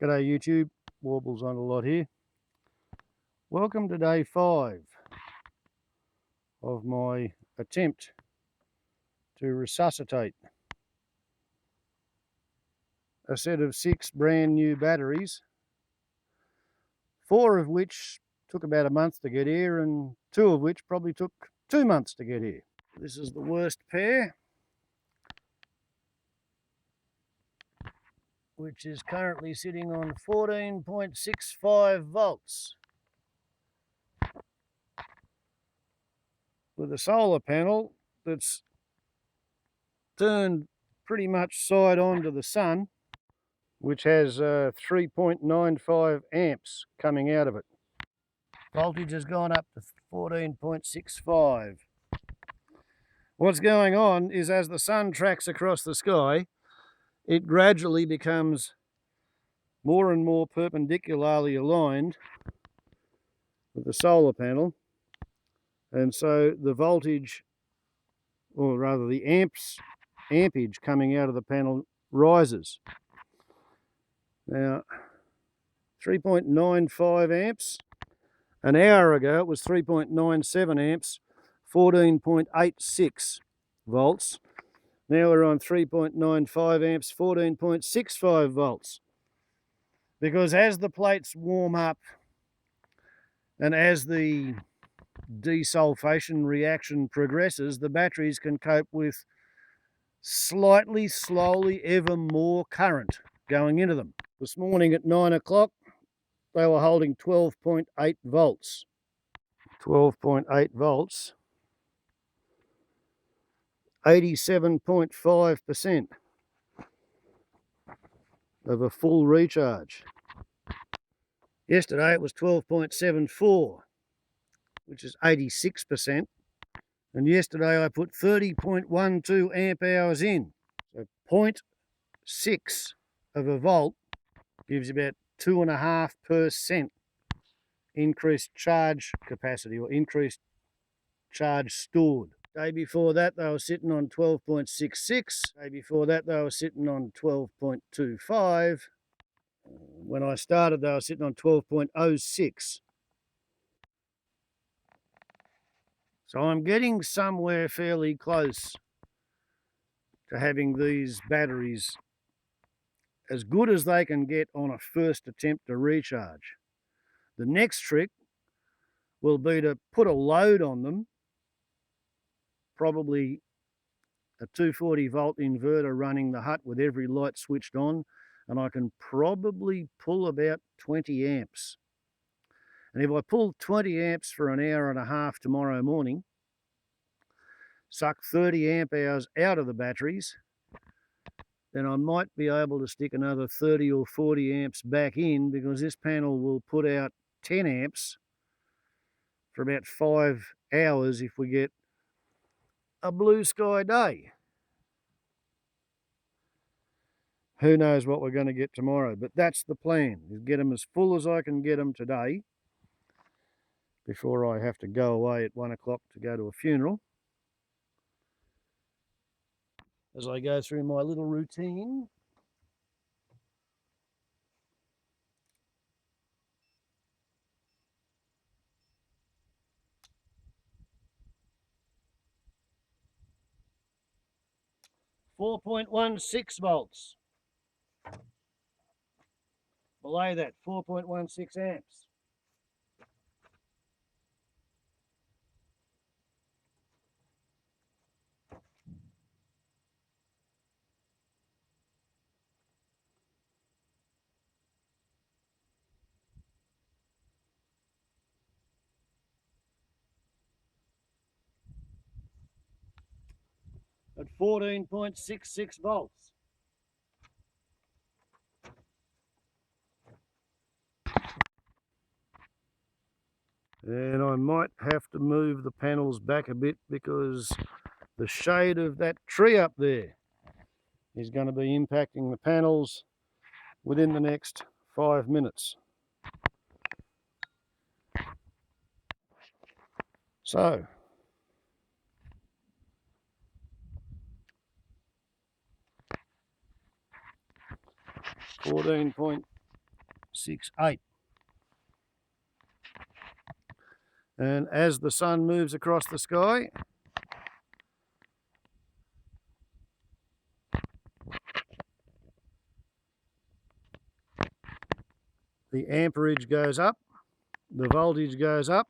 G'day YouTube, Warbles on a lot here. Welcome to day 5 of my attempt to resuscitate a set of 6 brand new batteries, 4 of which took about a month to get here and 2 of which probably took 2 months to get here. This is the worst pair, which is currently sitting on 14.65 volts with a solar panel that's turned pretty much side on to the sun, which has 3.95 amps coming out of it. Voltage has gone up to 14.65. What's going on is as the sun tracks across the sky, it gradually becomes more and more perpendicularly aligned with the solar panel, and so the voltage, or rather the ampage coming out of the panel rises. Now, 3.95 amps. An hour ago it was 3.97 amps, 14.86 volts. Now we're on 3.95 amps, 14.65 volts. Because as the plates warm up and as the desulfation reaction progresses, the batteries can cope with slightly, slowly, ever more current going into them. This morning at 9 o'clock, they were holding 12.8 volts. 12.8 volts, 87.5% of a full recharge. Yesterday it was 12.74, which is 86%. And yesterday I put 30.12 amp hours in. So 0.6 of a volt gives you about 2.5% increased charge capacity, or increased charge stored. Day before that they were sitting on 12.66. Day before that they were sitting on 12.25. When I started they were sitting on 12.06. So I'm getting somewhere fairly close to having these batteries as good as they can get on a first attempt to recharge. The next trick will be to put a load on them, probably a 240 volt inverter running the hut with every light switched on, and I can probably pull about 20 amps. And if I pull 20 amps for an hour and a half tomorrow morning, suck 30 amp hours out of the batteries, then I might be able to stick another 30 or 40 amps back in, because this panel will put out 10 amps for about 5 hours if we get a blue sky day. Who knows what we're going to get tomorrow, but that's the plan, is get them as full as I can get them today before I have to go away at 1 o'clock to go to a funeral. As I go through my little routine, .16 volts. Below that, 4.16 amps. At 14.66 volts. And I might have to move the panels back a bit, because the shade of that tree up there is going to be impacting the panels within the next 5 minutes. So, 6, 8. And as the sun moves across the sky, the amperage goes up, the voltage goes up,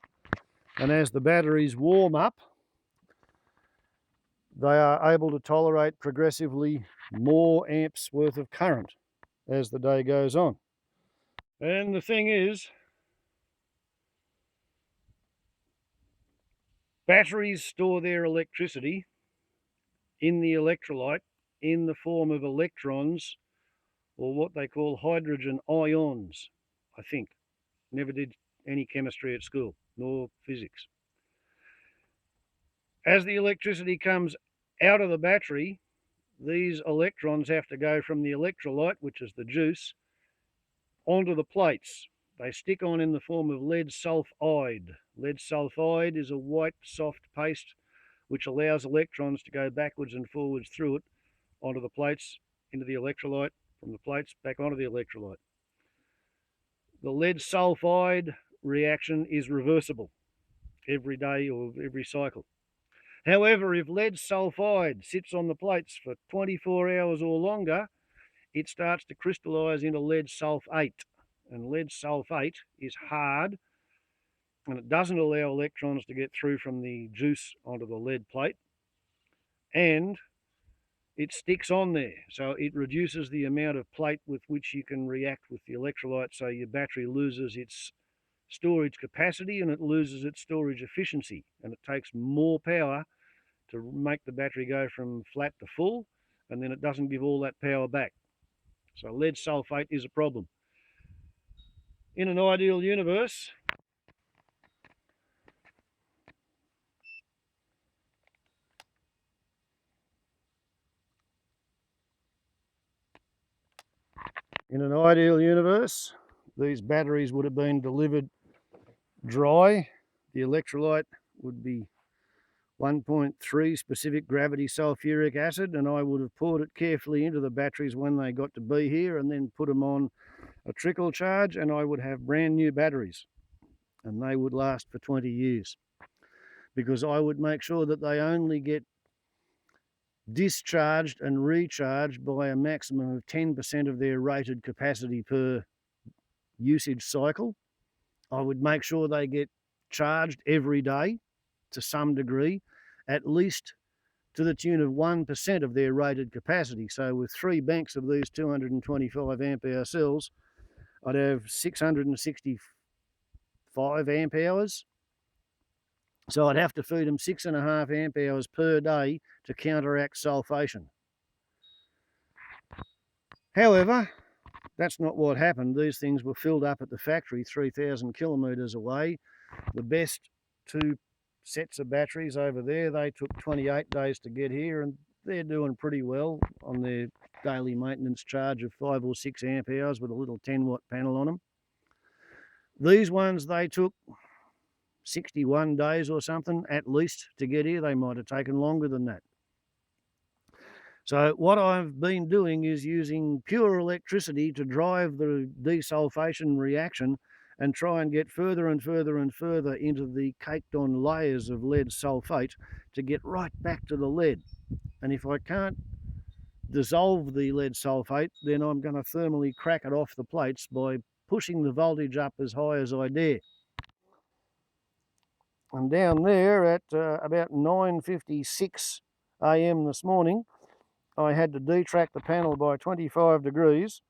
and as the batteries warm up, they are able to tolerate progressively more amps worth of current as the day goes on. And the thing is, batteries store their electricity in the electrolyte in the form of electrons, or what they call hydrogen ions, I think. Never did any chemistry at school, nor physics. As the electricity comes out of the battery, these electrons have to go from the electrolyte, which is the juice, onto the plates. They stick on in the form of lead sulfide. Lead sulfide is a white soft paste which allows electrons to go backwards and forwards through it onto the plates, into the electrolyte, from the plates back onto the electrolyte. The lead sulfide reaction is reversible every day or every cycle. However, if lead sulfide sits on the plates for 24 hours or longer, it starts to crystallize into lead sulfate. And lead sulfate is hard, and it doesn't allow electrons to get through from the juice onto the lead plate, and it sticks on there. So it reduces the amount of plate with which you can react with the electrolyte, so your battery loses its storage capacity and it loses its storage efficiency, and it takes more power to make the battery go from flat to full, and then it doesn't give all that power back. So lead sulfate is a problem. In an ideal universe, these batteries would have been delivered dry. The electrolyte would be 1.3 specific gravity sulfuric acid, and I would have poured it carefully into the batteries when they got to be here, and then put them on a trickle charge, and I would have brand new batteries, and they would last for 20 years, because I would make sure that they only get discharged and recharged by a maximum of 10% of their rated capacity per usage cycle. I would make sure they get charged every day to some degree, at least to the tune of 1% of their rated capacity. So with 3 banks of these 225 amp hour cells, I'd have 665 amp hours. So I'd have to feed them 6.5 amp hours per day to counteract sulfation. However, that's not what happened. These things were filled up at the factory 3,000 kilometres away. The best 2 sets of batteries over there, they took 28 days to get here, and they're doing pretty well on their daily maintenance charge of 5 or 6 amp hours with a little 10-watt panel on them. These ones, they took 61 days or something at least to get here. They might have taken longer than that. So what I've been doing is using pure electricity to drive the desulfation reaction and try and get further and further and further into the caked on layers of lead sulfate to get right back to the lead. And if I can't dissolve the lead sulfate, then I'm going to thermally crack it off the plates by pushing the voltage up as high as I dare. And down there at about 9:56 a.m. this morning, I had to detract the panel by 25 degrees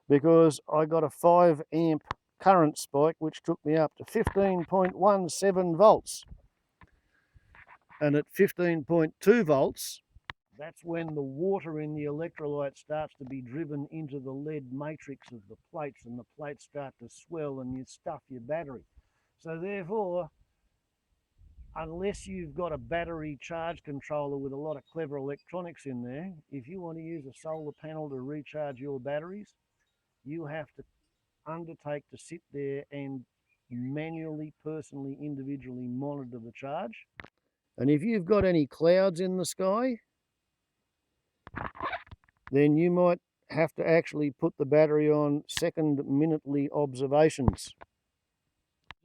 because I got a 5 amp current spike, which took me up to 15.17 volts. And at 15.2 volts, that's when the water in the electrolyte starts to be driven into the lead matrix of the plates, and the plates start to swell and you stuff your battery. So therefore, unless you've got a battery charge controller with a lot of clever electronics in there, if you want to use a solar panel to recharge your batteries, you have to undertake to sit there and manually, personally, individually monitor the charge. And if you've got any clouds in the sky, then you might have to actually put the battery on second minutely observations.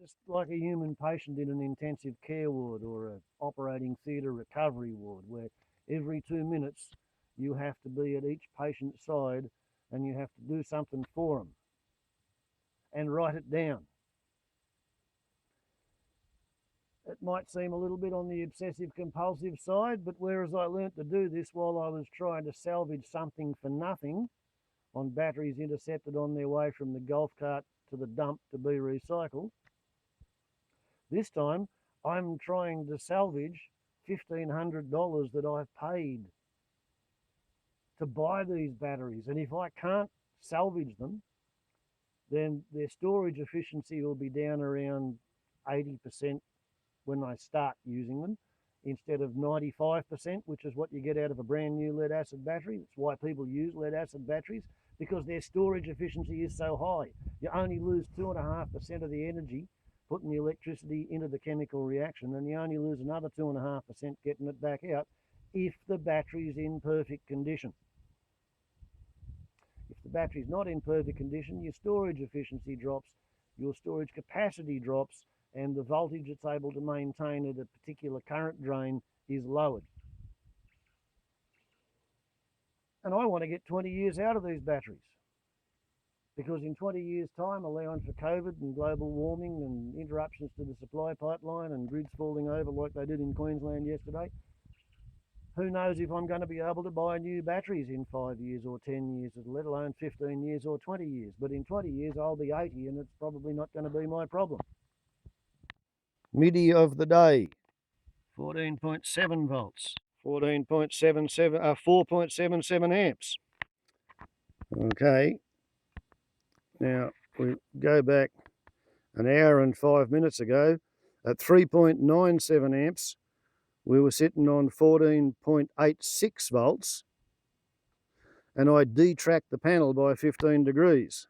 Just like a human patient in an intensive care ward or an operating theatre recovery ward, where every 2 minutes you have to be at each patient's side and you have to do something for them and write it down. It might seem a little bit on the obsessive compulsive side, but whereas I learnt to do this while I was trying to salvage something for nothing on batteries intercepted on their way from the golf cart to the dump to be recycled, this time I'm trying to salvage $1,500 that I've paid to buy these batteries. And if I can't salvage them, then their storage efficiency will be down around 80% when I start using them, instead of 95%, which is what you get out of a brand new lead acid battery. That's why people use lead acid batteries, because their storage efficiency is so high. You only lose 2.5% of the energy putting the electricity into the chemical reaction, and you only lose another 2.5% getting it back out if the battery is in perfect condition. If the battery is not in perfect condition, your storage efficiency drops, your storage capacity drops, and the voltage it's able to maintain at a particular current drain is lowered. And I want to get 20 years out of these batteries, because in 20 years' time, allowing for COVID and global warming and interruptions to the supply pipeline and grids falling over like they did in Queensland yesterday, who knows if I'm going to be able to buy new batteries in 5 years or 10 years, let alone 15 years or 20 years. But in 20 years, I'll be 80 and it's probably not going to be my problem. MIDI of the day, 14.7 volts, 4.77 amps. Okay, now we go back an hour and 5 minutes ago at 3.97 amps. We were sitting on 14.86 volts, and I detracked the panel by 15 degrees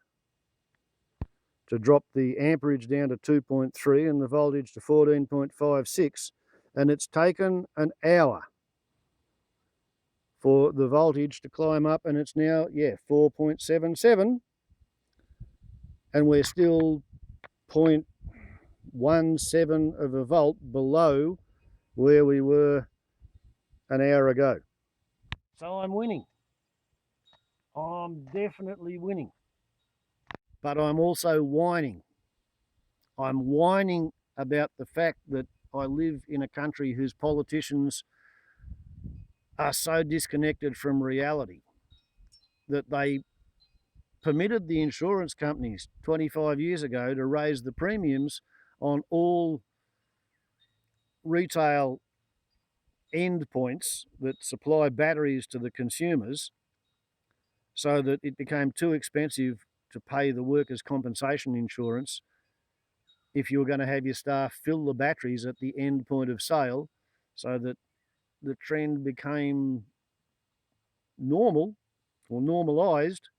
to drop the amperage down to 2.3 and the voltage to 14.56, and it's taken an hour for the voltage to climb up, and it's now 4.77, and we're still 0.17 of a volt below where we were an hour ago. So I'm winning. I'm definitely winning. But I'm also whining. I'm whining about the fact that I live in a country whose politicians are so disconnected from reality that they permitted the insurance companies 25 years ago to raise the premiums on all retail endpoints that supply batteries to the consumers, so that it became too expensive to pay the workers' compensation insurance if you were going to have your staff fill the batteries at the end point of sale, so that the trend became normal or normalised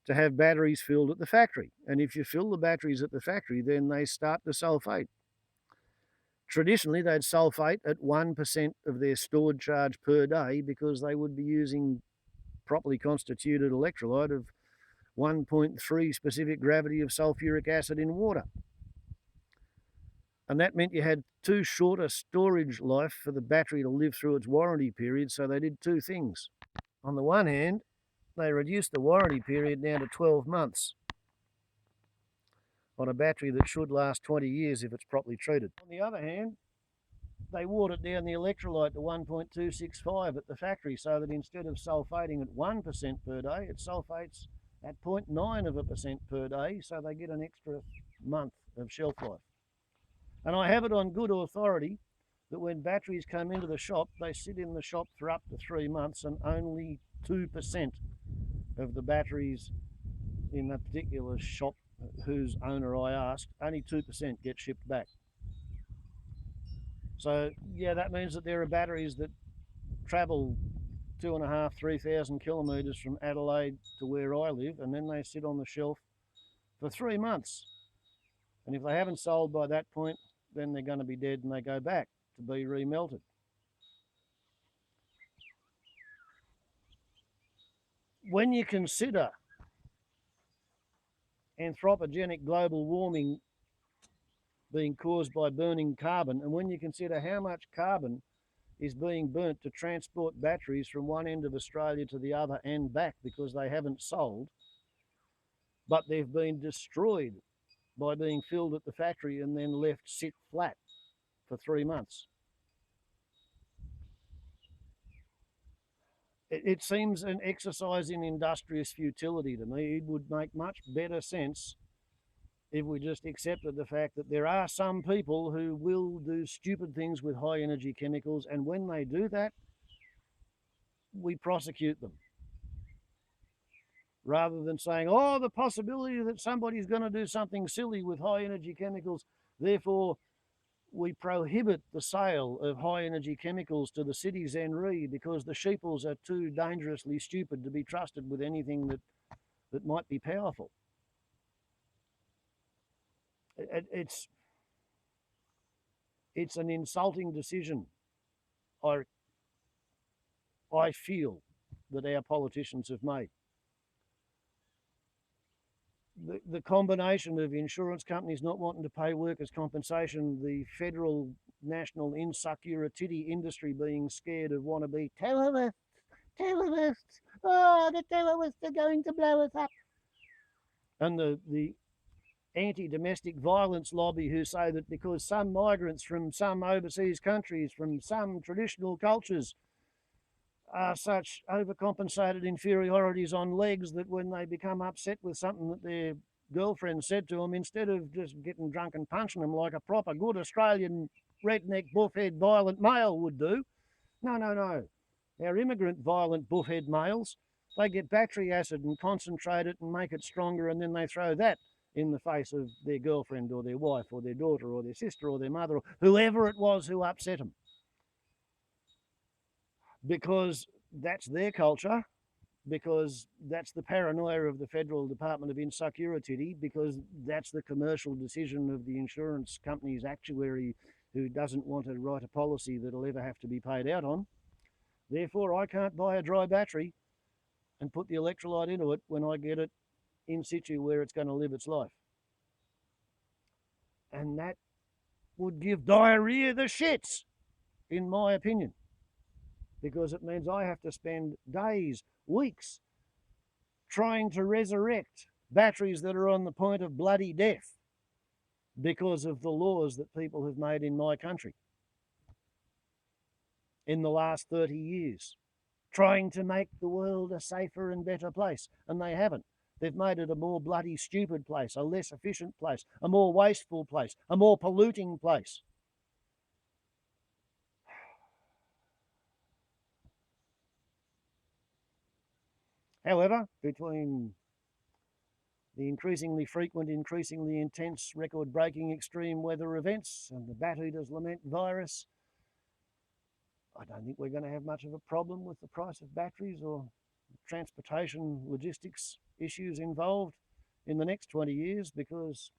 to have batteries filled at the factory. And if you fill the batteries at the factory, then they start to sulfate. Traditionally, they'd sulfate at 1% of their stored charge per day, because they would be using properly constituted electrolyte of 1.3 specific gravity of sulfuric acid in water. And that meant you had too short a storage life for the battery to live through its warranty period, so they did two things. On the one hand, they reduced the warranty period down to 12 months on a battery that should last 20 years if it's properly treated. On the other hand, they watered down the electrolyte to 1.265 at the factory, so that instead of sulfating at 1% per day, it sulfates at 0.9% per day, so they get an extra month of shelf life. And I have it on good authority that when batteries come into the shop, they sit in the shop for up to 3 months, and only 2% of the batteries in that particular shop whose owner I asked, only 2% get shipped back. So yeah, that means that there are batteries that travel 2,500 to 3,000 kilometres from Adelaide to where I live, and then they sit on the shelf for 3 months. And if they haven't sold by that point, then they're going to be dead and they go back to be remelted. when you consider anthropogenic global warming being caused by burning carbon, and when you consider how much carbon is being burnt to transport batteries from one end of Australia to the other and back because they haven't sold, but they've been destroyed by being filled at the factory and then left sit flat for 3 months. It seems an exercise in industrious futility to me. It would make much better sense if we just accepted the fact that there are some people who will do stupid things with high energy chemicals, and when they do that, we prosecute them. Rather than saying, oh, the possibility that somebody's going to do something silly with high energy chemicals, therefore we prohibit the sale of high energy chemicals to the city's Zenree because the sheeples are too dangerously stupid to be trusted with anything that might be powerful. It's an insulting decision. I feel that our politicians have made. The combination of insurance companies not wanting to pay workers' compensation, the federal national insecurity industry being scared of wannabe terrorists, oh, the terrorists are going to blow us up, and the anti-domestic violence lobby who say that because some migrants from some overseas countries, from some traditional cultures, are such overcompensated inferiorities on legs that when they become upset with something that their girlfriend said to them, instead of just getting drunk and punching them like a proper good Australian redneck buffhead violent male would do. No. Our immigrant violent buffhead males, they get battery acid and concentrate it and make it stronger, and then they throw that in the face of their girlfriend or their wife or their daughter or their sister or their mother or whoever it was who upset them. Because that's their culture, because that's the paranoia of the Federal Department of Insecurity, because that's the commercial decision of the insurance company's actuary who doesn't want to write a policy that'll ever have to be paid out on. Therefore, I can't buy a dry battery and put the electrolyte into it when I get it in situ where it's going to live its life. And that would give diarrhea the shits, in my opinion, because it means I have to spend days, weeks, trying to resurrect batteries that are on the point of bloody death because of the laws that people have made in my country in the last 30 years, trying to make the world a safer and better place, and they haven't. They've made it a more bloody stupid place, a less efficient place, a more wasteful place, a more polluting place. However, between the increasingly frequent, increasingly intense, record-breaking extreme weather events and the Batutas Lament virus, I don't think we're going to have much of a problem with the price of batteries or transportation logistics issues involved in the next 20 years, because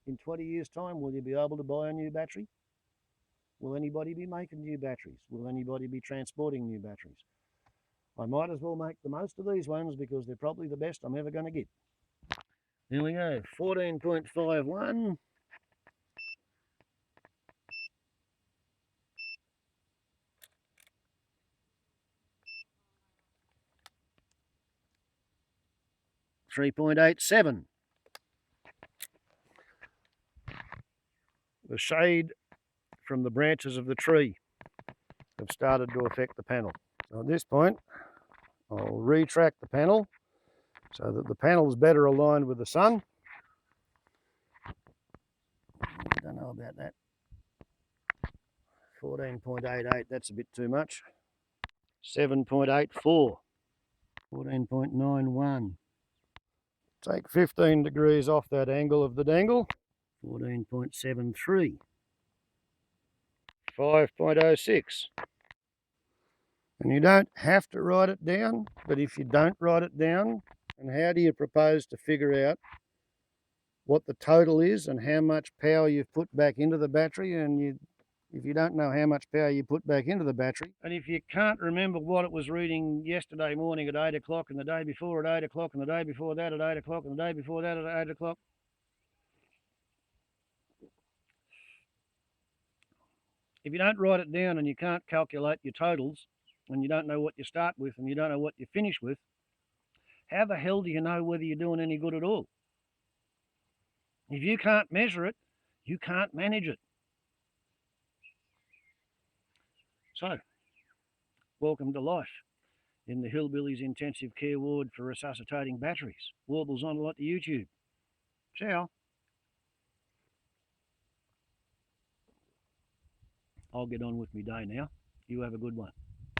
in 20 years' time, will you be able to buy a new battery? Will anybody be making new batteries? Will anybody be transporting new batteries? I might as well make the most of these ones because they're probably the best I'm ever going to get. Here we go, 14.51. .87. The shade from the branches of the tree have started to affect the panel. So at this point, I'll retract the panel so that the panel is better aligned with the sun. I don't know about that. 14.88, that's a bit too much. 7.84. 14.91. Take 15 degrees off that angle of the dangle. 14.73. 5.06. And you don't have to write it down, but if you don't write it down, and how do you propose to figure out what the total is and how much power you've put back into the battery, and if you don't know how much power you put back into the battery, and if you can't remember what it was reading yesterday morning at 8 o'clock and the day before at 8 o'clock and the day before that at 8 o'clock and the day before that at 8 o'clock, if you don't write it down and you can't calculate your totals and you don't know what you start with and you don't know what you finish with, how the hell do you know whether you're doing any good at all? If you can't measure it, you can't manage it. So, welcome to life in the Hillbilly's intensive care ward for resuscitating batteries. Warbles on a lot to YouTube. Ciao. I'll get on with my day now. You have a good one.